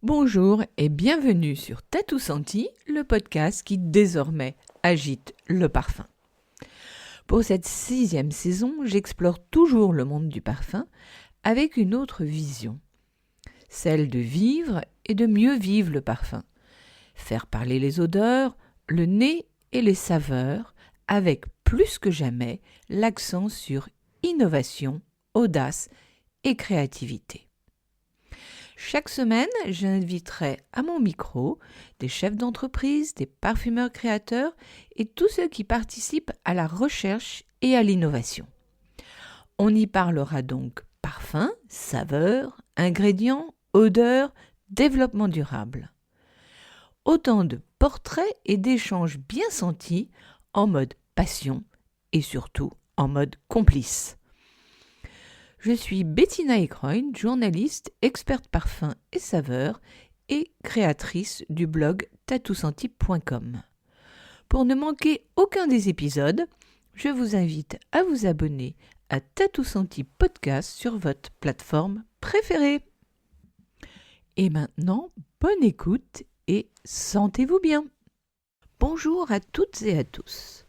Bonjour et bienvenue sur Tatou Senti, le podcast qui désormais agite le parfum. Pour cette 6e saison, j'explore toujours le monde du parfum avec une autre vision, celle de vivre et de mieux vivre le parfum. Faire parler les odeurs, le nez et les saveurs, avec plus que jamais l'accent sur innovation, audace et créativité. Chaque semaine, j'inviterai à mon micro des chefs d'entreprise, des parfumeurs créateurs et tous ceux qui participent à la recherche et à l'innovation. On y parlera donc parfum, saveurs, ingrédients, odeurs, développement durable. Autant de portraits et d'échanges bien sentis en mode passion et surtout en mode complice. Je suis Bettina Ekroyn, journaliste, experte parfum et saveurs et créatrice du blog tatousenti.com. Pour ne manquer aucun des épisodes, je vous invite à vous abonner à Tatou Senti Podcast sur votre plateforme préférée. Et maintenant, bonne écoute et sentez-vous bien. Bonjour à toutes et à tous.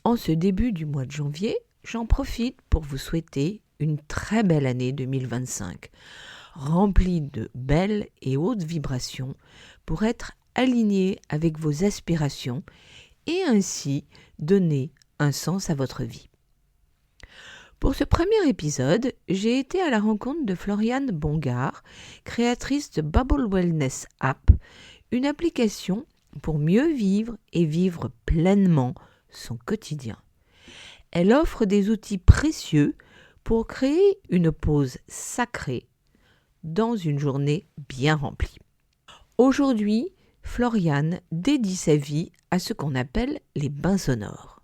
En ce début du mois de janvier, j'en profite pour vous souhaiter une très belle année 2025, remplie de belles et hautes vibrations pour être alignée avec vos aspirations et ainsi donner un sens à votre vie. Pour ce premier épisode, j'ai été à la rencontre de Floriane Bongard, créatrice de Bubble Wellness App, une application pour mieux vivre et vivre pleinement son quotidien. Elle offre des outils précieux pour créer une pause sacrée dans une journée bien remplie. Aujourd'hui, Floriane dédie sa vie à ce qu'on appelle les bains sonores.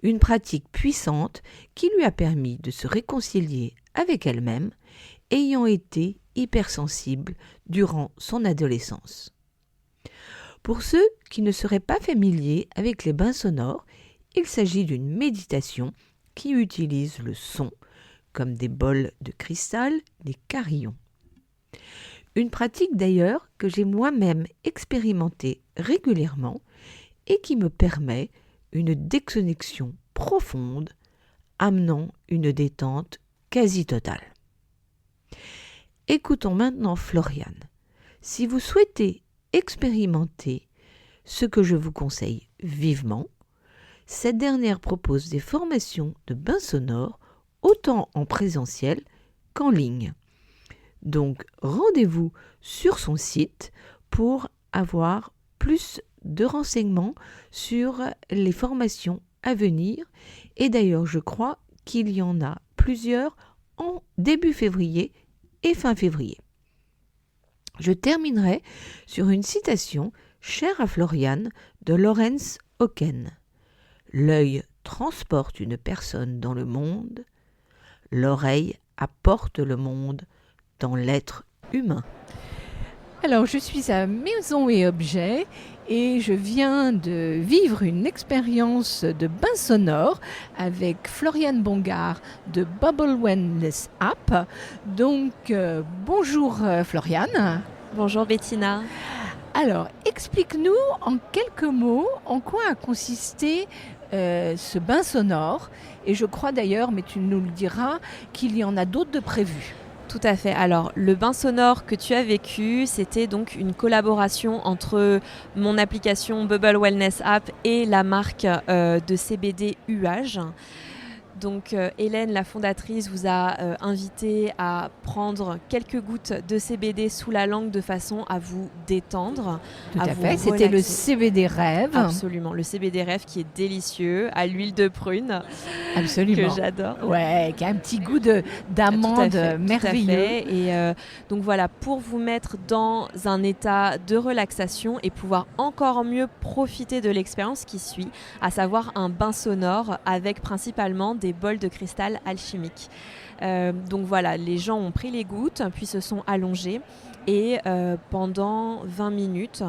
Une pratique puissante qui lui a permis de se réconcilier avec elle-même, ayant été hypersensible durant son adolescence. Pour ceux qui ne seraient pas familiers avec les bains sonores, il s'agit d'une méditation qui utilise le son, comme des bols de cristal, des carillons. Une pratique d'ailleurs que j'ai moi-même expérimentée régulièrement et qui me permet une déconnexion profonde, amenant une détente quasi totale. Écoutons maintenant Floriane. Si vous souhaitez expérimenter ce que je vous conseille vivement, cette dernière propose des formations de bains sonores autant en présentiel qu'en ligne. Donc rendez-vous sur son site pour avoir plus de renseignements sur les formations à venir. Et d'ailleurs, je crois qu'il y en a plusieurs en début février et fin février. Je terminerai sur une citation chère à Floriane de Lawrence Hocken. L'œil transporte une personne dans le monde, l'oreille apporte le monde dans l'être humain. Alors, je suis à Maison et Objets et je viens de vivre une expérience de bain sonore avec Floriane Bongard de Bubble Wellness App. Donc, bonjour Floriane. Bonjour Bettina. Alors, explique-nous en quelques mots en quoi a consisté ce bain sonore. Et je crois d'ailleurs, mais tu nous le diras, qu'il y en a d'autres de prévus. Tout à fait. Alors, le bain sonore que tu as vécu, c'était donc une collaboration entre mon application Bubble Wellness App et la marque de CBD Uage. Donc Hélène, la fondatrice, vous a invité à prendre quelques gouttes de CBD sous la langue de façon à vous détendre. Tout à fait, c'était le CBD Rêve. Absolument, le CBD Rêve qui est délicieux, à l'huile de prune. Absolument. Que j'adore. Ouais, qui a un petit goût d'amande merveilleux. Et donc voilà, pour vous mettre dans un état de relaxation et pouvoir encore mieux profiter de l'expérience qui suit, à savoir un bain sonore avec principalement des bols de cristal alchimiques. Donc voilà, les gens ont pris les gouttes, puis se sont allongés et pendant 20 minutes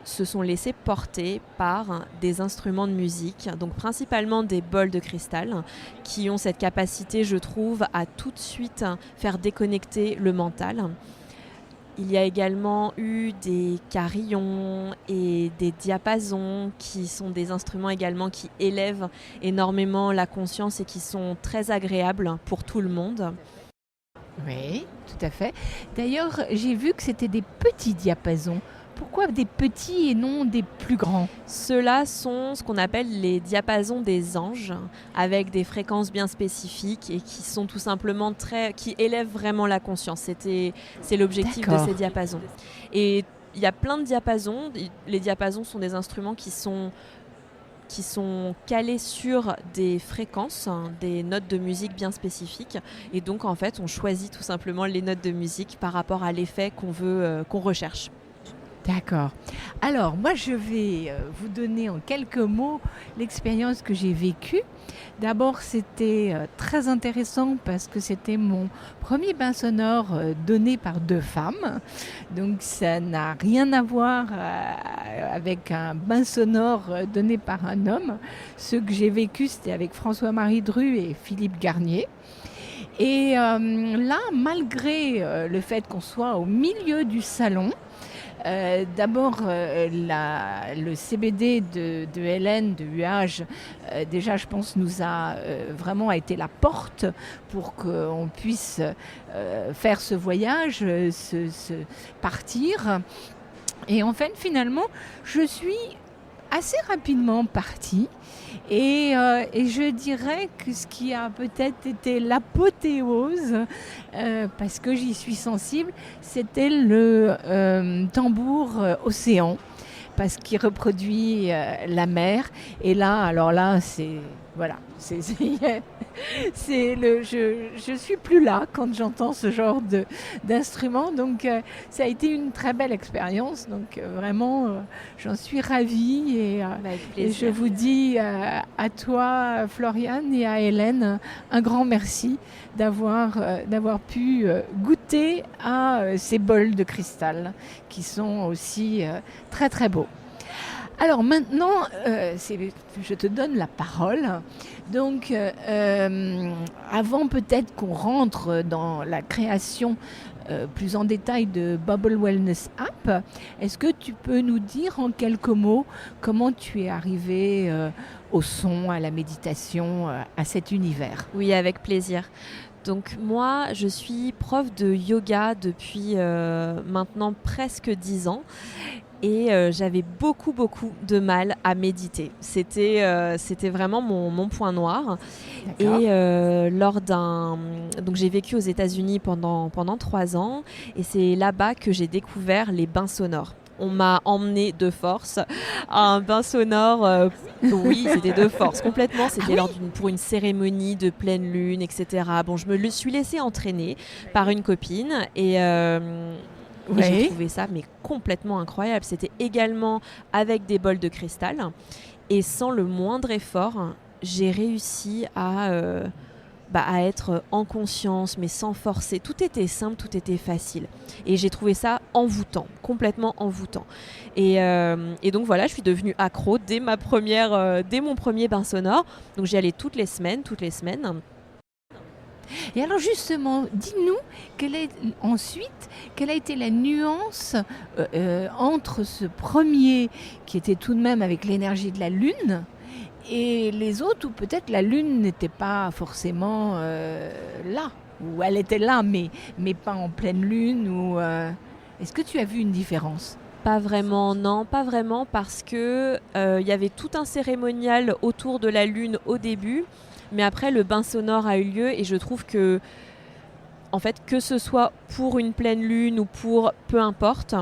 se sont laissés porter par des instruments de musique, donc principalement des bols de cristal qui ont cette capacité, je trouve, à tout de suite faire déconnecter le mental. Il y a également eu des carillons et des diapasons qui sont des instruments également qui élèvent énormément la conscience et qui sont très agréables pour tout le monde. Oui, tout à fait. D'ailleurs, j'ai vu que c'était des petits diapasons. Pourquoi des petits et non des plus grands ? Ceux-là sont ce qu'on appelle les diapasons des anges, avec des fréquences bien spécifiques et qui sont tout simplement qui élèvent vraiment la conscience. C'est l'objectif de ces diapasons. Et il y a plein de diapasons. Les diapasons sont des instruments qui sont calés sur des fréquences, des notes de musique bien spécifiques. Et donc, en fait, on choisit tout simplement les notes de musique par rapport à l'effet qu'on recherche. D'accord. Alors, moi, je vais vous donner en quelques mots l'expérience que j'ai vécue. D'abord, c'était très intéressant parce que c'était mon premier bain sonore donné par 2 femmes. Donc, ça n'a rien à voir avec un bain sonore donné par un homme. Ce que j'ai vécu, c'était avec François-Marie Dru et Philippe Garnier. Et là, malgré le fait qu'on soit au milieu du salon, d'abord, le CBD de Hélène, de UH, déjà, je pense, nous a vraiment été la porte pour qu'on puisse faire ce voyage, partir. Et en fait, finalement, je suis assez rapidement partie. Et je dirais que ce qui a peut-être été l'apothéose, parce que j'y suis sensible, c'était le tambour océan, parce qu'il reproduit la mer. Et là, alors là, c'est... Voilà, je suis plus là quand j'entends ce genre d'instrument. Donc, ça a été une très belle expérience. Donc, vraiment, j'en suis ravie. Et je vous dis à toi, Floriane, et à Hélène, un grand merci d'avoir pu goûter à ces bols de cristal qui sont aussi très, très beaux. Alors maintenant, je te donne la parole. Donc, avant peut-être qu'on rentre dans la création plus en détail de Bubble Wellness App, est-ce que tu peux nous dire en quelques mots comment tu es arrivée au son, à la méditation, à cet univers ? Oui, avec plaisir. Donc moi, je suis prof de yoga depuis maintenant presque 10 ans. Et j'avais beaucoup de mal à méditer. C'était vraiment mon point noir. D'accord. Et donc j'ai vécu aux États-Unis pendant 3 ans, et c'est là-bas que j'ai découvert les bains sonores. On m'a emmené de force à un bain sonore. Oui, c'était de force, complètement. C'était pour une cérémonie de pleine lune, etc. Bon, je me suis laissée entraîner par une copine et j'ai trouvé ça complètement incroyable. C'était également avec des bols de cristal. Et sans le moindre effort, j'ai réussi à être en conscience, mais sans forcer. Tout était simple, tout était facile. Et j'ai trouvé ça envoûtant, complètement envoûtant. Et donc voilà, je suis devenue accro dès mon premier bain sonore. Donc j'y allais toutes les semaines. Et alors justement, dis-nous, quelle a été la nuance entre ce premier, qui était tout de même avec l'énergie de la Lune, et les autres où peut-être la Lune n'était pas forcément là, ou elle était là, mais pas en pleine Lune. Est-ce que tu as vu une différence ? Pas vraiment, non, pas vraiment, parce que y avait tout un cérémonial autour de la Lune au début. Mais après, le bain sonore a eu lieu et je trouve que, en fait, que ce soit pour une pleine lune ou pour peu importe,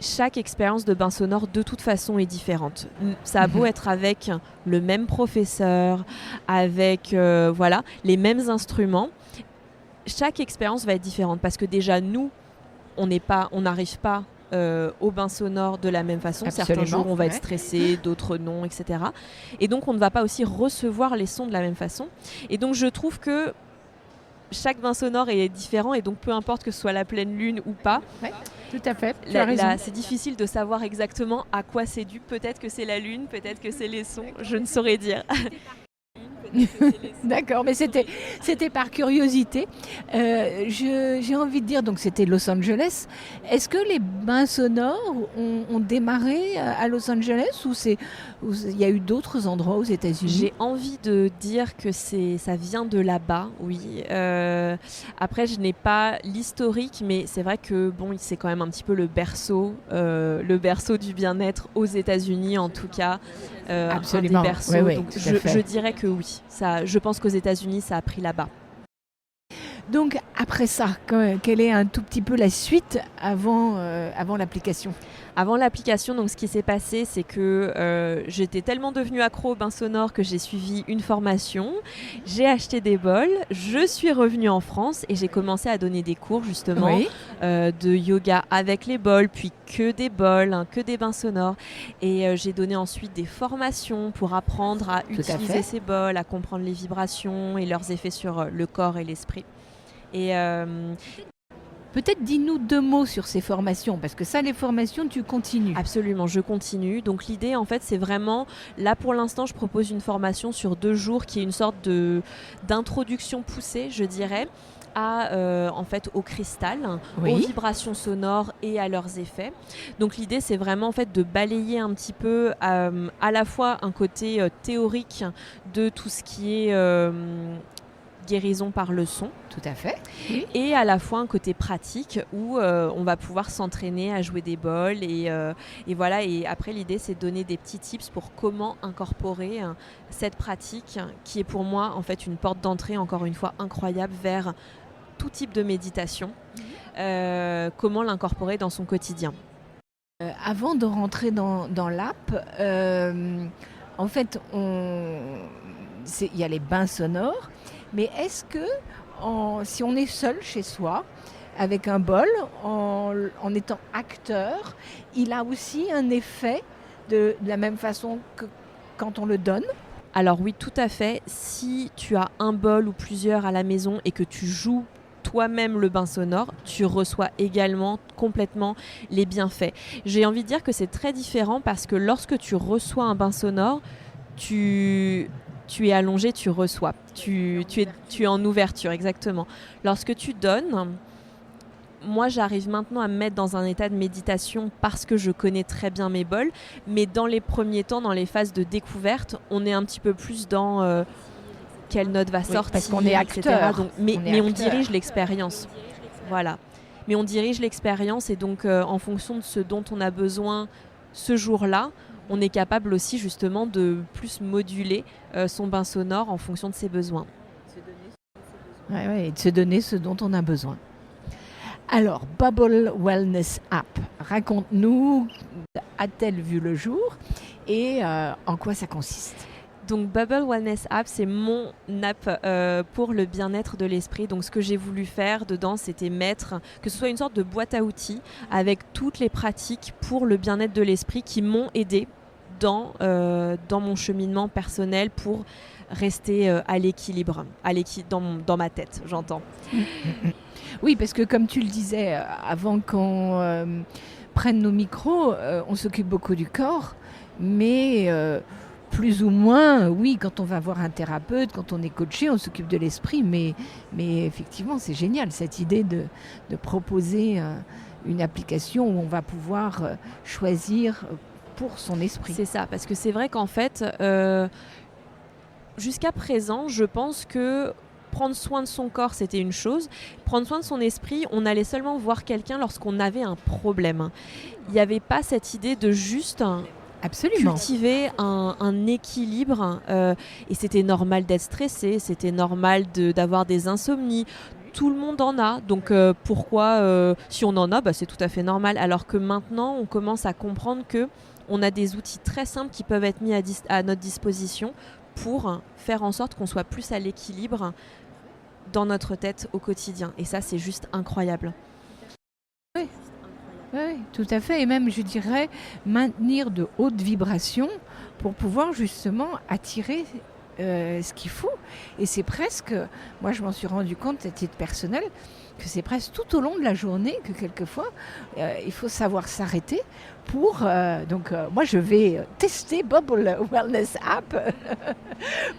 chaque expérience de bain sonore, de toute façon, est différente. Ça a beau être avec le même professeur, avec les mêmes instruments, chaque expérience va être différente parce que déjà, nous, on n'arrive pas au bain sonore de la même façon. Absolument. Certains jours on va être stressé, d'autres non, etc. Et donc on ne va pas aussi recevoir les sons de la même façon. Et donc je trouve que chaque bain sonore est différent et donc peu importe que ce soit la pleine lune ou pas. Ouais, tout à fait, tu as raison. C'est difficile de savoir exactement à quoi c'est dû. Peut-être que c'est la lune, peut-être que c'est les sons, je ne saurais dire. D'accord, mais c'était par curiosité. J'ai envie de dire, donc c'était Los Angeles. Est-ce que les bains sonores ont démarré à Los Angeles ou il y a eu d'autres endroits aux États-Unis? J'ai envie de dire que ça vient de là-bas, oui. Après, je n'ai pas l'historique, mais c'est vrai que c'est quand même un petit peu le berceau du bien-être aux États-Unis, en tout cas. Absolument. Un des berceaux. Oui, donc je dirais que oui. Je pense qu'aux États-Unis, ça a pris là-bas. Donc après ça, quelle est un tout petit peu la suite avant l'application? Avant l'application, donc ce qui s'est passé, c'est que j'étais tellement devenue accro au bain sonore que j'ai suivi une formation, j'ai acheté des bols, je suis revenue en France et j'ai commencé à donner des cours justement de yoga avec les bols, puis que des bols, que des bains sonores. Et j'ai donné ensuite des formations pour apprendre à utiliser ces bols, à comprendre les vibrations et leurs effets sur le corps et l'esprit. Et peut-être dis-nous 2 mots sur ces formations, parce que ça, les formations, tu continues. Absolument, je continue. Donc l'idée, en fait, c'est vraiment, là pour l'instant, je propose une formation sur 2 jours qui est une sorte d'introduction poussée, je dirais, au cristal, aux vibrations sonores et à leurs effets. Donc l'idée, c'est vraiment en fait de balayer un petit peu à la fois un côté théorique de tout ce qui est guérison par le son. Tout à fait. Et à la fois un côté pratique où on va pouvoir s'entraîner à jouer des bols et voilà. Et après, l'idée, c'est de donner des petits tips pour comment incorporer cette pratique qui est pour moi en fait une porte d'entrée, encore une fois, incroyable vers tout type de méditation. Comment l'incorporer dans son quotidien. Avant de rentrer dans l'app, en fait, il y a les bains sonores. Mais est-ce que si on est seul chez soi, avec un bol, en étant acteur, il a aussi un effet de la même façon que quand on le donne? Alors oui, tout à fait. Si tu as un bol ou plusieurs à la maison et que tu joues toi-même le bain sonore, tu reçois également complètement les bienfaits. J'ai envie de dire que c'est très différent parce que lorsque tu reçois un bain sonore, tu es allongé, tu reçois. Tu es en ouverture, exactement. Lorsque tu donnes, moi j'arrive maintenant à me mettre dans un état de méditation parce que je connais très bien mes bols, mais dans les premiers temps, dans les phases de découverte, on est un petit peu plus dans quelle note va sortir, parce qu'on est acteur. Donc, mais on dirige l'expérience. Voilà. Mais on dirige l'expérience et donc en fonction de ce dont on a besoin ce jour-là, on est capable aussi justement de plus moduler son bain sonore en fonction de ses besoins. Et de se donner ce dont on a besoin. Alors, Bubble Wellness App, raconte-nous, a-t-elle vu le jour et en quoi ça consiste? Donc Bubble Wellness App, c'est mon app pour le bien-être de l'esprit. Donc ce que j'ai voulu faire dedans, c'était mettre, que ce soit une sorte de boîte à outils avec toutes les pratiques pour le bien-être de l'esprit qui m'ont aidé dans mon cheminement personnel pour rester à l'équilibre, dans ma tête, j'entends. Oui, parce que comme tu le disais, avant qu'on prenne nos micros, on s'occupe beaucoup du corps, mais plus ou moins, oui, quand on va voir un thérapeute, quand on est coaché, on s'occupe de l'esprit, mais effectivement, c'est génial cette idée de proposer une application où on va pouvoir choisir pour son esprit. C'est ça, parce que c'est vrai qu'en fait, jusqu'à présent, je pense que prendre soin de son corps, c'était une chose. Prendre soin de son esprit, on allait seulement voir quelqu'un lorsqu'on avait un problème. Il n'y avait pas cette idée de juste cultiver un équilibre. Et c'était normal d'être stressé, c'était normal d'avoir des insomnies. Tout le monde en a, donc pourquoi, si on en a, c'est tout à fait normal. Alors que maintenant, on commence à comprendre qu'on a des outils très simples qui peuvent être mis à notre disposition pour faire en sorte qu'on soit plus à l'équilibre dans notre tête au quotidien. Et ça, c'est juste incroyable. Oui, tout à fait. Et même, je dirais, maintenir de hautes vibrations pour pouvoir justement attirer ce qu'il faut. Et c'est presque, moi je m'en suis rendu compte à titre personnel, que c'est presque tout au long de la journée que quelquefois, il faut savoir s'arrêter moi je vais tester Bubble Wellness App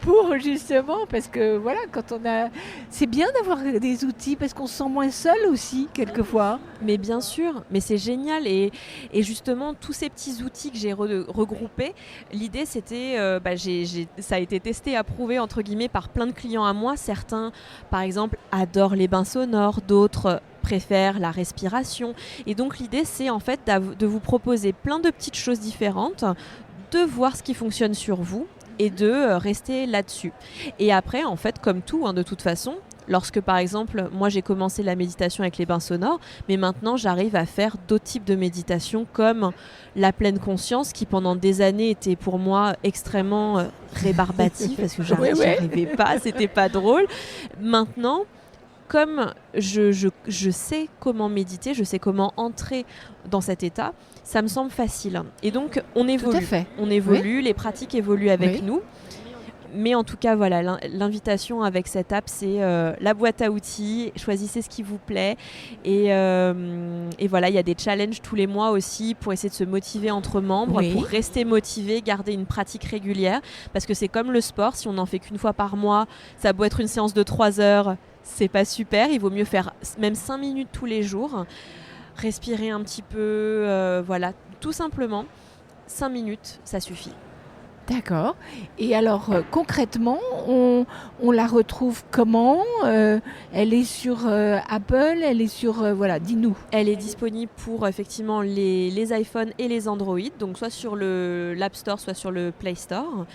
pour justement, parce que voilà, c'est bien d'avoir des outils parce qu'on se sent moins seul aussi quelquefois. Mais bien sûr, mais c'est génial et justement tous ces petits outils que j'ai regroupés, l'idée c'était, ça a été testé, approuvé entre guillemets par plein de clients à moi. Certains, par exemple, adorent les bains sonores, d'autres préfèrent la respiration. Et donc l'idée c'est en fait de vous proposer plein de petites choses différentes, de voir ce qui fonctionne sur vous et de rester là-dessus. Et après, en fait, comme tout, de toute façon, lorsque par exemple, moi j'ai commencé la méditation avec les bains sonores, mais maintenant j'arrive à faire d'autres types de méditation comme la pleine conscience qui pendant des années était pour moi extrêmement rébarbatif parce que j'arrivais pas, c'était pas drôle. Maintenant, comme je sais comment méditer, je sais comment entrer dans cet état, ça me semble facile. Et donc, on évolue. Tout à fait. On évolue, les pratiques évoluent avec nous. Mais en tout cas, voilà, l'invitation avec cette app, c'est la boîte à outils. Choisissez ce qui vous plaît. Et voilà, il y a des challenges tous les mois aussi pour essayer de se motiver entre membres, pour rester motivé, garder une pratique régulière. Parce que c'est comme le sport, si on n'en fait qu'une fois par mois, ça doit être une séance de 3 heures. C'est pas super, il vaut mieux faire même 5 minutes tous les jours, respirer un petit peu, voilà, tout simplement, 5 minutes, ça suffit. D'accord. Et alors, concrètement, on la retrouve comment ? Elle est sur Apple, elle est sur... voilà, dis-nous. Elle est disponible pour effectivement les iPhones et les Android, donc soit sur l'App Store, soit sur le Play Store.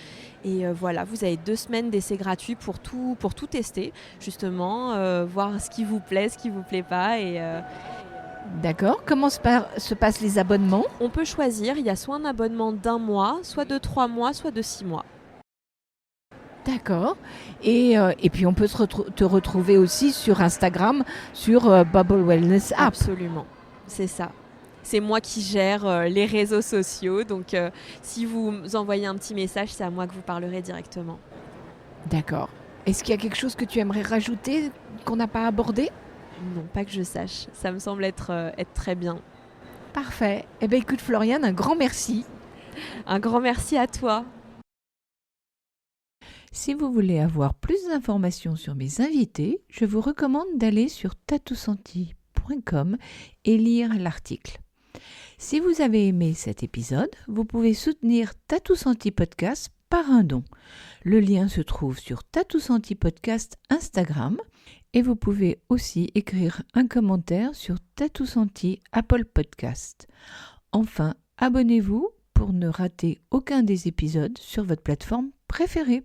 Et voilà, vous avez 2 semaines d'essai gratuit pour tout tester, justement, voir ce qui vous plaît, ce qui ne vous plaît pas. D'accord. Comment se passent les abonnements ? On peut choisir, il y a soit un abonnement d'1 mois, soit de 3 mois, soit de 6 mois. D'accord. Et puis on peut te retrouver aussi sur Instagram, sur Bubble Wellness App. Absolument, c'est ça. C'est moi qui gère les réseaux sociaux, donc si vous envoyez un petit message, c'est à moi que vous parlerez directement. D'accord. Est-ce qu'il y a quelque chose que tu aimerais rajouter qu'on n'a pas abordé ? Non, pas que je sache. Ça me semble être très bien. Parfait. Eh bien écoute Floriane, un grand merci. Un grand merci à toi. Si vous voulez avoir plus d'informations sur mes invités, je vous recommande d'aller sur tatousenti.com et lire l'article. Si vous avez aimé cet épisode, vous pouvez soutenir Tatou Senti Podcast par un don. Le lien se trouve sur Tatou Senti Podcast Instagram et vous pouvez aussi écrire un commentaire sur Tatou Senti Apple Podcast. Enfin, abonnez-vous pour ne rater aucun des épisodes sur votre plateforme préférée.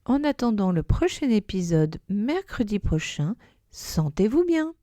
En attendant le prochain épisode mercredi prochain, sentez-vous bien!